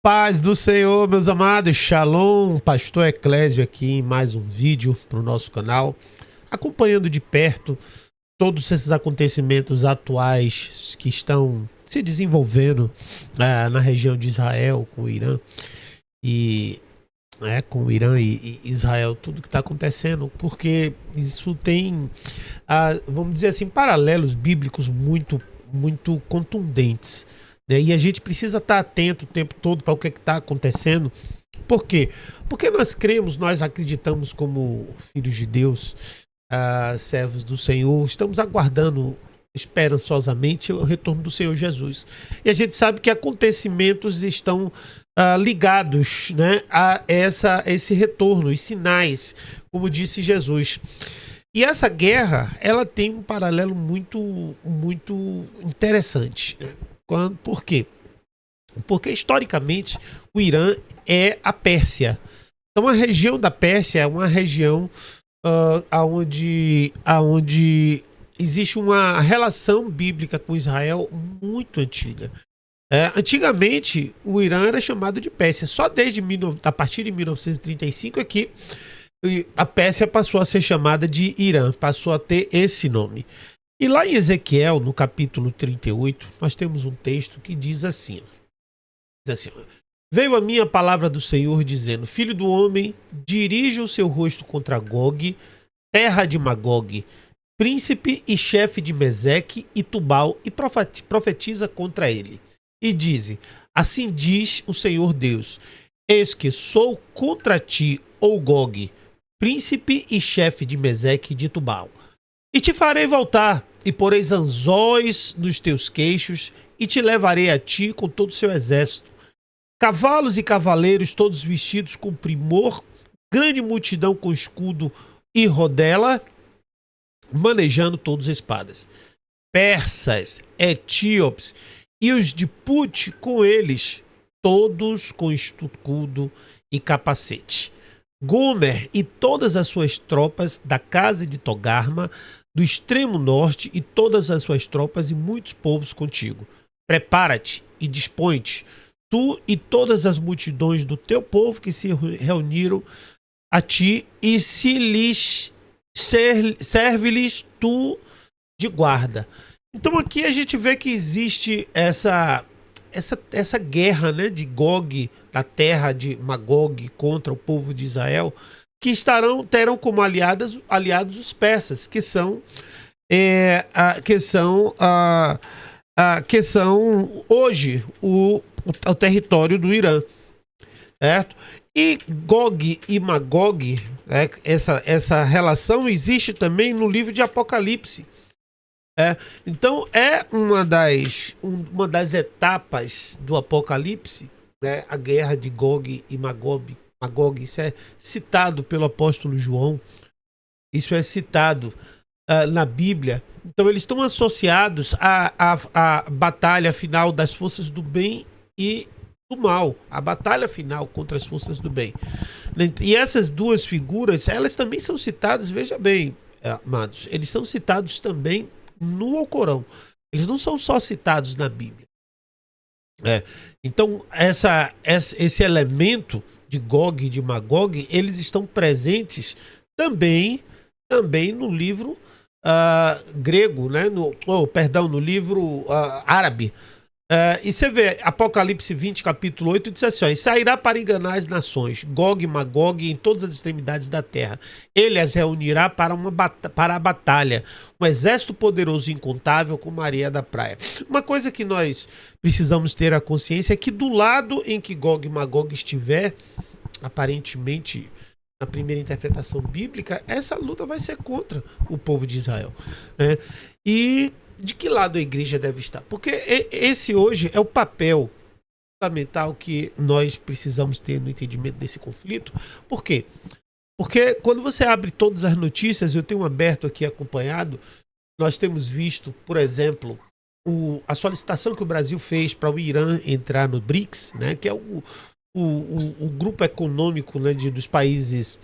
Paz do Senhor, meus amados, Shalom, Pastor Eclésio aqui em mais um vídeo para o nosso canal, acompanhando de perto todos esses acontecimentos atuais que estão se desenvolvendo na região de Israel, com o Irã com o Irã e Israel, tudo que está acontecendo, porque isso tem, vamos dizer assim, paralelos bíblicos muito contundentes. E a gente precisa estar atento o tempo todo para o que está acontecendo. Por quê? Porque nós cremos, nós acreditamos como filhos de Deus, servos do Senhor, estamos aguardando esperançosamente o retorno do Senhor Jesus. E a gente sabe que acontecimentos estão ligados, né, a esse retorno, os sinais, como disse Jesus. E essa guerra, ela tem um paralelo muito interessante, né? Por quê? Porque historicamente o Irã é a Pérsia. Então a região da Pérsia é uma região onde existe uma relação bíblica com Israel muito antiga. Antigamente o Irã era chamado de Pérsia. Só a partir de 1935 é que a Pérsia passou a ser chamada de Irã, passou a ter esse nome. E lá em Ezequiel, no capítulo 38, nós temos um texto que diz assim: veio a minha palavra do Senhor dizendo, filho do homem, dirige o seu rosto contra Gog, terra de Magog, príncipe e chefe de Meseque e Tubal, e profetiza contra ele. E diz, assim diz o Senhor Deus, eis que sou contra ti, ó Gog, príncipe e chefe de Meseque e de Tubal. E te farei voltar, e poreis anzóis nos teus queixos, e te levarei a ti com todo o seu exército. Cavalos e cavaleiros, todos vestidos com primor, grande multidão com escudo e rodela, manejando todas as espadas. Persas, etíopes, e os de Put com eles, todos com escudo e capacete. Gomer e todas as suas tropas da casa de Togarma, do extremo norte, e todas as suas tropas e muitos povos contigo. Prepara-te e dispõe-te, tu e todas as multidões do teu povo que se reuniram a ti, e serve-lhes tu de guarda. Então aqui a gente vê que existe essa guerra, né, de Gog, da terra de Magog, contra o povo de Israel, que terão como aliados os persas, que são hoje o território do Irã, certo? E Gog e Magog, né, essa relação existe também no livro de Apocalipse. Então é uma das etapas do Apocalipse, né, a guerra de Gog e Magog. Isso é citado pelo apóstolo João, isso é citado na Bíblia. Então eles estão associados à batalha final das forças do bem e do mal, a batalha final contra as forças do bem. E essas duas figuras, elas também são citadas, veja bem, amados, eles são citados também no Alcorão. Eles não são só citados na Bíblia. Então esse elemento de Gog e de Magog, eles estão presentes também no livro grego, né? No livro árabe. E você vê, Apocalipse 20, capítulo 8, diz assim, ó, e sairá para enganar as nações, Gog e Magog em todas as extremidades da terra. Ele as reunirá para a batalha, um exército poderoso e incontável como a areia da praia. Uma coisa que nós precisamos ter a consciência é que do lado em que Gog e Magog estiver, aparentemente, na primeira interpretação bíblica, essa luta vai ser contra o povo de Israel, né? E de que lado a igreja deve estar? Porque esse hoje é o papel fundamental que nós precisamos ter no entendimento desse conflito. Por quê? Porque quando você abre todas as notícias, eu tenho aberto aqui acompanhado, nós temos visto, por exemplo, a solicitação que o Brasil fez para o Irã entrar no BRICS, né, que é o grupo econômico, né, dos países,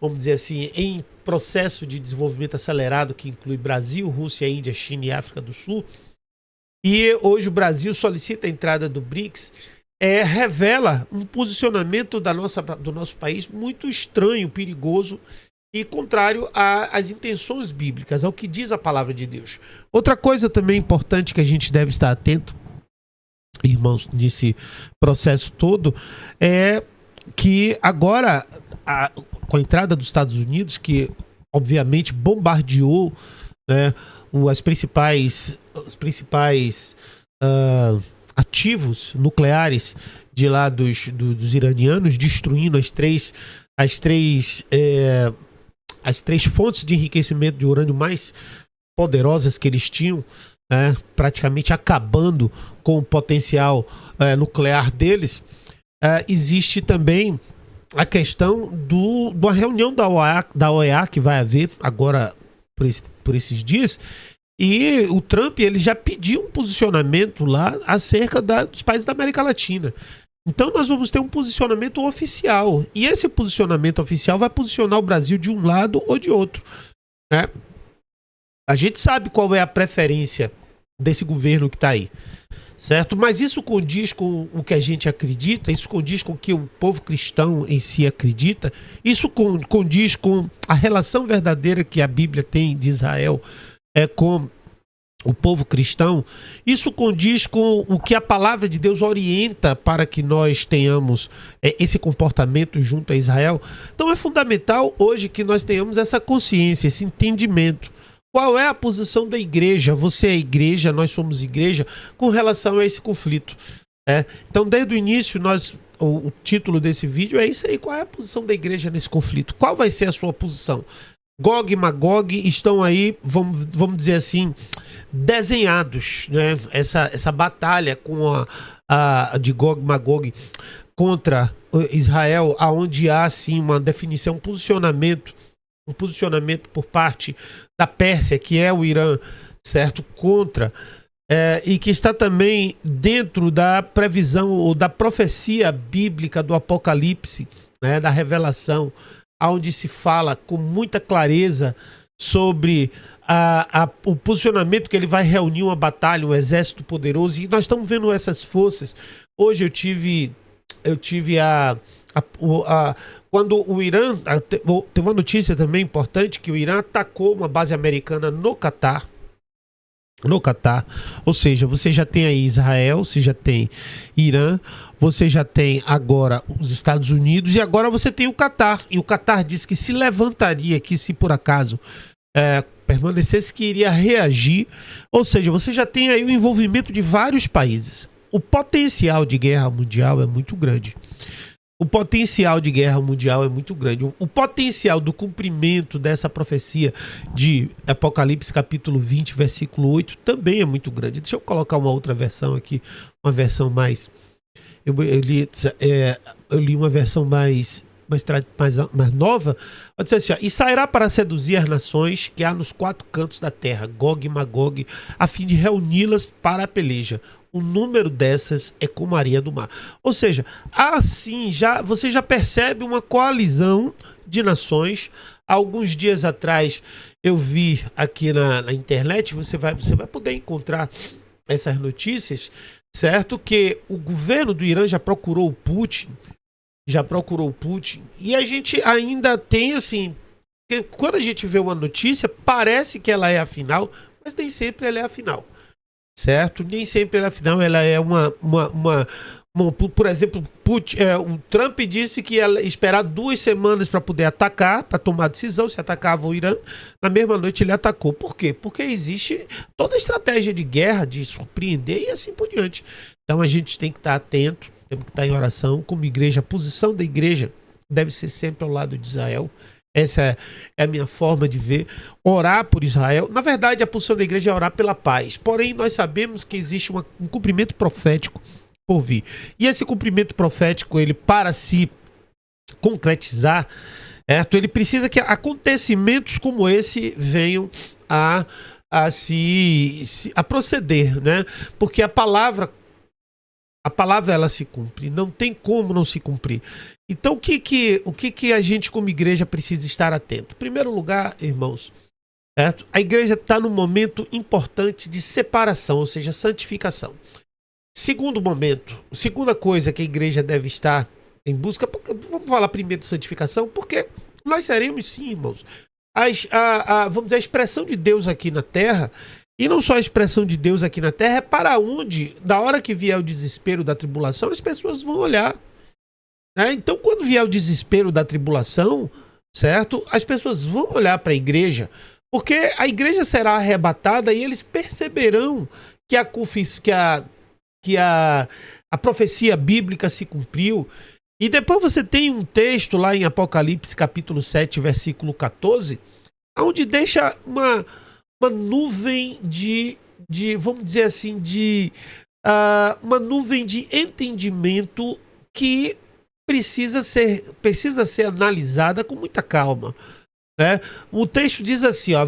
vamos dizer assim, em processo de desenvolvimento acelerado, que inclui Brasil, Rússia, Índia, China e África do Sul. E hoje o Brasil solicita a entrada do BRICS. revela um posicionamento do nosso país muito estranho, perigoso e contrário às intenções bíblicas, ao que diz a palavra de Deus. Outra coisa também importante que a gente deve estar atento, irmãos, nesse processo todo, é que agora, com a entrada dos Estados Unidos, que obviamente bombardeou, né, os principais ativos nucleares de lá dos iranianos, destruindo as três fontes de enriquecimento de urânio mais poderosas que eles tinham, né, praticamente acabando com o potencial nuclear deles. Existe também a questão da reunião da OEA que vai haver agora por esses dias, e o Trump ele já pediu um posicionamento lá acerca dos países da América Latina. Então nós vamos ter um posicionamento oficial, e esse posicionamento oficial vai posicionar o Brasil de um lado ou de outro, né? A gente sabe qual é a preferência desse governo que está aí, certo? Mas isso condiz com o que a gente acredita, isso condiz com o que o povo cristão em si acredita, isso condiz com a relação verdadeira que a Bíblia tem de Israel com o povo cristão, isso condiz com o que a palavra de Deus orienta para que nós tenhamos esse comportamento junto a Israel. Então é fundamental hoje que nós tenhamos essa consciência, esse entendimento. Qual é a posição da igreja? Você é igreja, nós somos igreja, com relação a esse conflito. Então, desde o início, o título desse vídeo é isso aí. Qual é a posição da igreja nesse conflito? Qual vai ser a sua posição? Gog e Magog estão aí, vamos dizer assim, desenhados, né? Essa batalha de Gog e Magog contra Israel, aonde há sim uma definição, um posicionamento por parte da Pérsia, que é o Irã, certo? Contra, e que está também dentro da previsão ou da profecia bíblica do Apocalipse, né? Da revelação, onde se fala com muita clareza sobre o posicionamento que ele vai reunir uma batalha, um exército poderoso, e nós estamos vendo essas forças. Hoje eu tive quando o Irã, tem uma notícia também importante, que o Irã atacou uma base americana no Catar, ou seja, você já tem aí Israel, você já tem Irã, você já tem agora os Estados Unidos, e agora você tem o Catar, e o Catar disse que se levantaria, que se por acaso permanecesse, que iria reagir, ou seja, você já tem aí o envolvimento de vários países. O potencial de guerra mundial é muito grande. O potencial do cumprimento dessa profecia de Apocalipse capítulo 20, versículo 8, também é muito grande. Deixa eu colocar uma outra versão aqui, uma versão mais... Eu li uma versão mais nova. Pode ser assim, ó: e sairá para seduzir as nações que há nos quatro cantos da terra, Gog e Magog, a fim de reuni-las para a peleja. O número dessas é como a areia do mar. Ou seja, assim você já percebe uma coalizão de nações. Há alguns dias atrás eu vi aqui na internet, você vai poder encontrar essas notícias, certo? Que o governo do Irã já procurou o Putin, e a gente ainda tem assim, quando a gente vê uma notícia, parece que ela é a final, mas nem sempre ela é a final. Certo? Nem sempre ela, afinal, ela é por exemplo, o Trump disse que ia esperar 2 semanas para poder atacar, para tomar decisão se atacava o Irã. Na mesma noite ele atacou. Por quê? Porque existe toda a estratégia de guerra, de surpreender e assim por diante. Então a gente tem que estar atento, temos que estar em oração. Como igreja, a posição da igreja deve ser sempre ao lado de Israel. Essa é a minha forma de ver. Orar por Israel. Na verdade, a posição da igreja é orar pela paz. Porém, nós sabemos que existe um cumprimento profético por vir. E esse cumprimento profético, ele, para se concretizar, ele precisa que acontecimentos como esse venham a proceder, né? Porque a palavra ela se cumpre, não tem como não se cumprir. Então o que a gente como igreja precisa estar atento? Em primeiro lugar, irmãos, a igreja está num momento importante de separação, ou seja, santificação. Segundo momento, segunda coisa que a igreja deve estar em busca, vamos falar primeiro de santificação, porque nós seremos sim, irmãos, vamos dizer, a expressão de Deus aqui na terra, e não só a expressão de Deus aqui na terra, é para onde, da hora que vier o desespero da tribulação, as pessoas vão olhar. Né? Então, quando vier o desespero da tribulação, certo? As pessoas vão olhar para a igreja, porque a igreja será arrebatada e eles perceberão que a profecia bíblica se cumpriu. E depois você tem um texto lá em Apocalipse capítulo 7, versículo 14, onde deixa uma nuvem vamos dizer assim, uma nuvem de entendimento que precisa ser analisada com muita calma. Né? O texto diz assim, ó,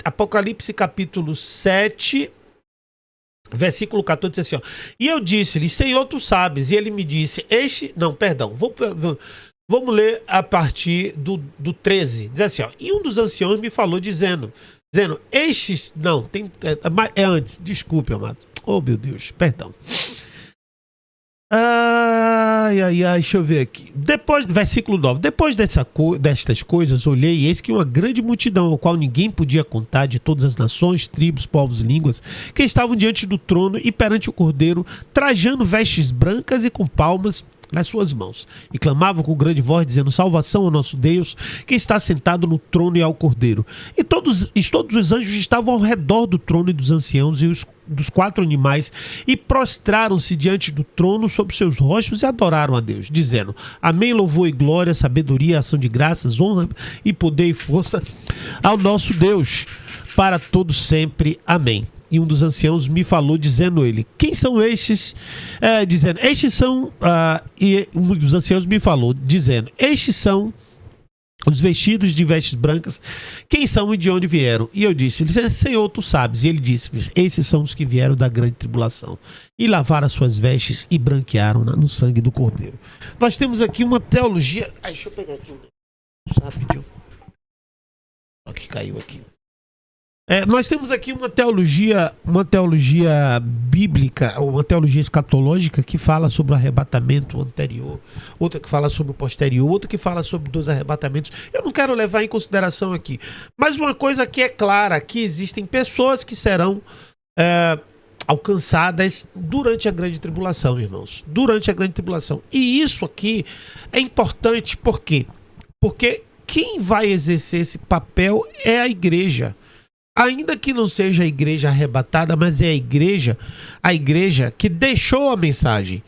Apocalipse capítulo 7, versículo 14, diz assim, ó, e eu disse-lhe, Senhor, tu sabes, e ele me disse, vamos ler a partir do 13, diz assim, ó, e um dos anciãos me falou dizendo, antes, desculpe, amados, oh meu Deus, perdão. Deixa eu ver aqui. Versículo 9. Depois destas coisas, olhei e eis que uma grande multidão, ao qual ninguém podia contar, de todas as nações, tribos, povos, línguas, que estavam diante do trono e perante o Cordeiro, trajando vestes brancas e com palmas nas suas mãos, e clamavam com grande voz, dizendo, salvação ao nosso Deus, que está sentado no trono e ao Cordeiro. E todos os anjos estavam ao redor do trono e dos anciãos e dos 4 animais, e prostraram-se diante do trono sobre seus rostos e adoraram a Deus, dizendo, amém, louvor e glória, sabedoria, ação de graças, honra e poder e força ao nosso Deus, para todos sempre, amém. E um dos anciãos me falou, dizendo ele, quem são estes? Estes são... e um dos anciãos me falou, dizendo, estes são os vestidos de vestes brancas, quem são e de onde vieram? E eu disse, Senhor, tu sabes. E ele disse, esses são os que vieram da grande tribulação, e lavaram as suas vestes e branquearam no sangue do Cordeiro. Nós temos aqui uma teologia... deixa eu pegar aqui rapidinho. Só que caiu aqui. Nós temos aqui uma teologia bíblica, uma teologia escatológica que fala sobre o arrebatamento anterior, outra que fala sobre o posterior, outra que fala sobre 2 arrebatamentos. Eu não quero levar em consideração aqui, mas uma coisa que é clara, que existem pessoas que serão alcançadas durante a grande tribulação, irmãos, durante a grande tribulação. E isso aqui é importante, por quê? Porque quem vai exercer esse papel é a igreja. Ainda que não seja a igreja arrebatada, mas é a igreja que deixou a mensagem.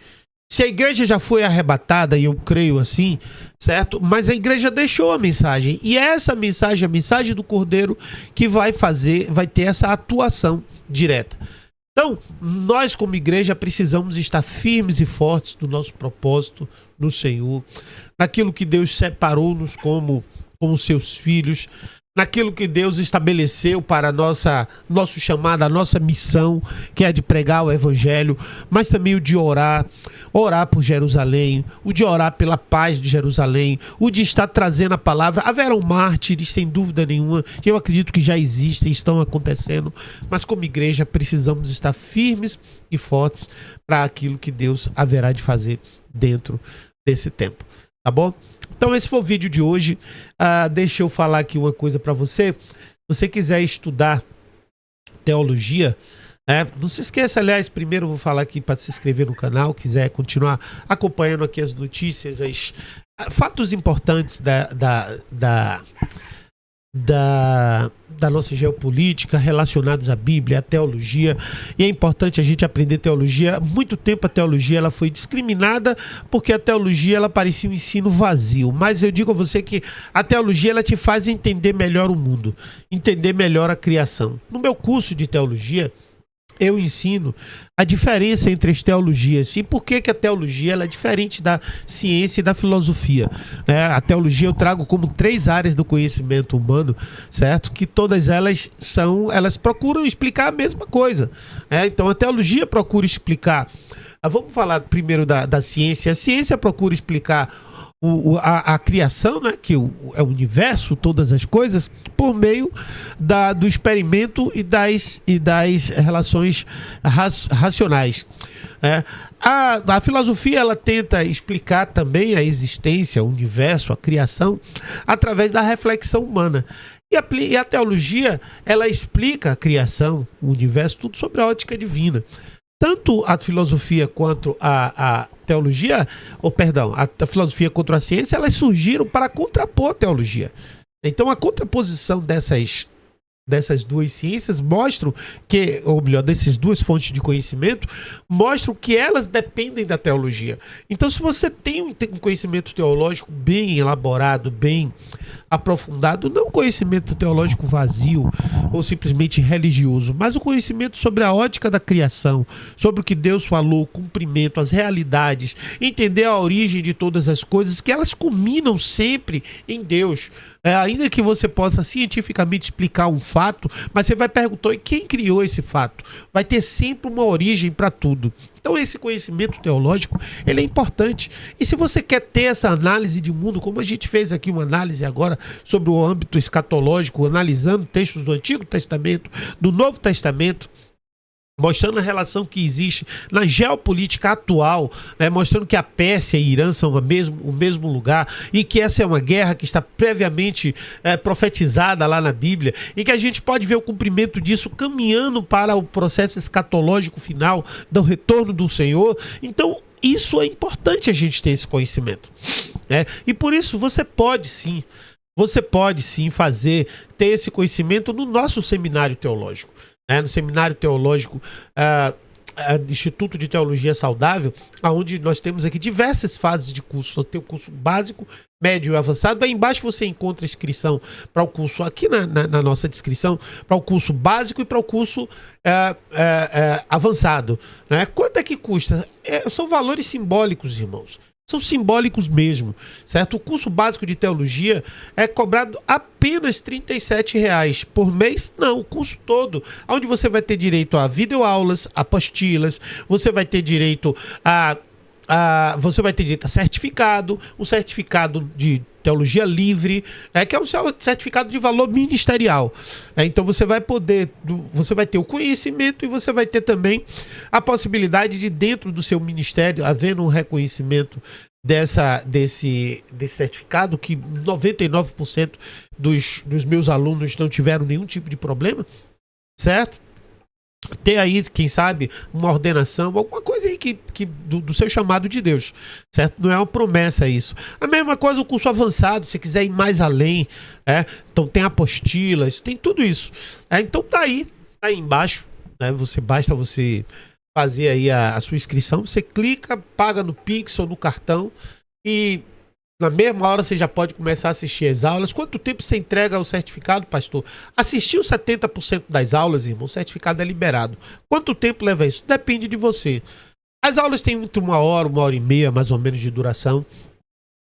Se a igreja já foi arrebatada, e eu creio assim, certo? Mas a igreja deixou a mensagem. E é essa mensagem, a mensagem do Cordeiro, que vai ter essa atuação direta. Então, nós como igreja precisamos estar firmes e fortes no nosso propósito no Senhor, naquilo que Deus separou-nos como seus filhos, naquilo que Deus estabeleceu para nosso chamado, a nossa missão, que é de pregar o evangelho, mas também o de orar por Jerusalém, o de orar pela paz de Jerusalém, o de estar trazendo a palavra. Haverão mártires, sem dúvida nenhuma, que eu acredito que já existem, estão acontecendo, mas como igreja precisamos estar firmes e fortes para aquilo que Deus haverá de fazer dentro desse tempo, tá bom? Então esse foi o vídeo de hoje. Deixa eu falar aqui uma coisa para você. Se você quiser estudar teologia, não se esqueça, aliás, primeiro eu vou falar aqui para se inscrever no canal, quiser continuar acompanhando aqui as notícias, fatos importantes da nossa geopolítica relacionados à Bíblia, à teologia. E é importante a gente aprender teologia. Há muito tempo a teologia ela foi discriminada porque a teologia ela parecia um ensino vazio. Mas eu digo a você que a teologia ela te faz entender melhor o mundo, entender melhor a criação. No meu curso de teologia, eu ensino a diferença entre as teologias e por que a teologia ela é diferente da ciência e da filosofia. A teologia eu trago como 3 áreas do conhecimento humano, certo? Que todas elas procuram explicar a mesma coisa. Então a teologia procura explicar. Vamos falar primeiro da ciência. A ciência procura explicar a criação, né, que é o universo, todas as coisas, por meio do experimento e das relações racionais. A filosofia, ela tenta explicar também a existência, o universo, a criação, através da reflexão humana. E a teologia, ela explica a criação, o universo, tudo sobre a ótica divina. Tanto a filosofia quanto a teologia, a filosofia contra a ciência, elas surgiram para contrapor a teologia. Então, a contraposição dessas duas ciências mostram que, ou melhor, dessas duas fontes de conhecimento, mostram que elas dependem da teologia. Então, se você tem um conhecimento teológico bem elaborado, bem aprofundado, não um conhecimento teológico vazio ou simplesmente religioso, mas o conhecimento sobre a ótica da criação, sobre o que Deus falou, o cumprimento, as realidades, entender a origem de todas as coisas, que elas culminam sempre em Deus. Ainda que você possa cientificamente explicar um fato, mas você vai perguntar, e quem criou esse fato? Vai ter sempre uma origem para tudo. Então esse conhecimento teológico, ele é importante. E se você quer ter essa análise de mundo, como a gente fez aqui uma análise agora sobre o âmbito escatológico, analisando textos do Antigo Testamento, do Novo Testamento, mostrando a relação que existe na geopolítica atual, né, mostrando que a Pérsia e Irã são o mesmo lugar e que essa é uma guerra que está previamente profetizada lá na Bíblia e que a gente pode ver o cumprimento disso caminhando para o processo escatológico final do retorno do Senhor. Então, isso é importante a gente ter esse conhecimento, né? E por isso você pode sim ter esse conhecimento no nosso seminário teológico. No Seminário Teológico Instituto de Teologia Saudável, onde nós temos aqui diversas fases de curso. Tem o curso básico, médio e avançado. Aí embaixo você encontra a inscrição para o curso, aqui na nossa descrição, para o curso básico e para o curso avançado. Né? Quanto é que custa? São valores simbólicos, irmãos. São simbólicos mesmo, certo? O curso básico de teologia é cobrado apenas R$ 37,00 por mês. Não, o curso todo, onde você vai ter direito a videoaulas, apostilas, você vai ter direito a certificado, um certificado de teologia livre, que é um certificado de valor ministerial. Então você vai ter o conhecimento e você vai ter também a possibilidade de, dentro do seu ministério, havendo um reconhecimento desse certificado, que 99% dos meus alunos não tiveram nenhum tipo de problema, certo? Ter aí, quem sabe, uma ordenação, alguma coisa aí do seu chamado de Deus, certo? Não é uma promessa isso. A mesma coisa o curso avançado, se quiser ir mais além, então tem apostilas, tem tudo isso. Então tá aí embaixo, né? Basta você fazer aí a sua inscrição, você clica, paga no Pix ou no cartão e na mesma hora você já pode começar a assistir as aulas. Quanto tempo você entrega o certificado, pastor? Assistiu 70% das aulas, irmão, o certificado é liberado. Quanto tempo leva isso? Depende de você. As aulas têm entre 1 hora e meia, mais ou menos, de duração,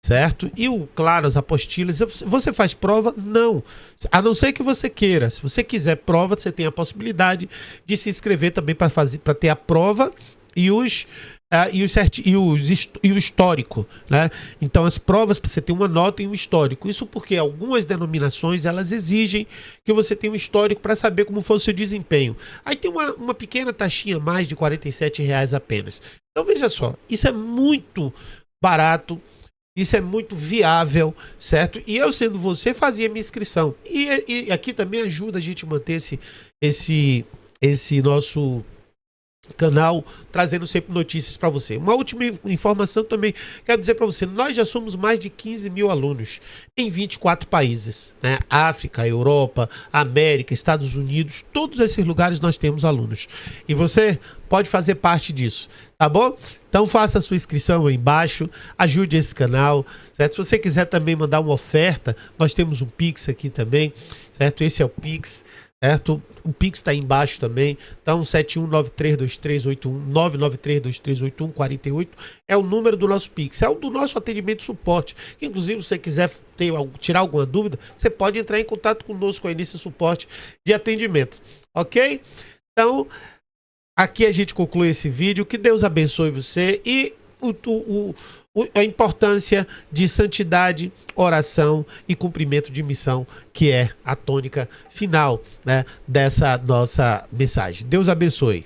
certo? E, claro, as apostilas. Você faz prova? Não. A não ser que você queira. Se você quiser prova, você tem a possibilidade de se inscrever também para ter a prova e o histórico, né? Então as provas, para você ter uma nota e um histórico. Isso porque algumas denominações, elas exigem que você tenha um histórico para saber como foi o seu desempenho. Aí tem uma pequena taxinha a mais de R$ 47,00 apenas. Então veja só, isso é muito barato, isso é muito viável, certo? E eu, sendo você, fazia minha inscrição. E aqui também ajuda a gente a manter esse nosso canal, trazendo sempre notícias para você. Uma última informação também, quero dizer para você, nós já somos mais de 15 mil alunos em 24 países, né? África, Europa, América, Estados Unidos, todos esses lugares nós temos alunos. E você pode fazer parte disso, tá bom? Então faça a sua inscrição aí embaixo, ajude esse canal, certo? Se você quiser também mandar uma oferta, nós temos um Pix aqui também, certo? Esse é o Pix, certo? O Pix está aí embaixo também. Então, 71932381, 993238148 é o número do nosso Pix. É o do nosso atendimento e suporte. Que, inclusive, se você quiser tirar alguma dúvida, você pode entrar em contato conosco aí nesse suporte de atendimento. Ok? Então, aqui a gente conclui esse vídeo. Que Deus abençoe você e a importância de santidade, oração e cumprimento de missão, que é a tônica final, né, dessa nossa mensagem. Deus abençoe.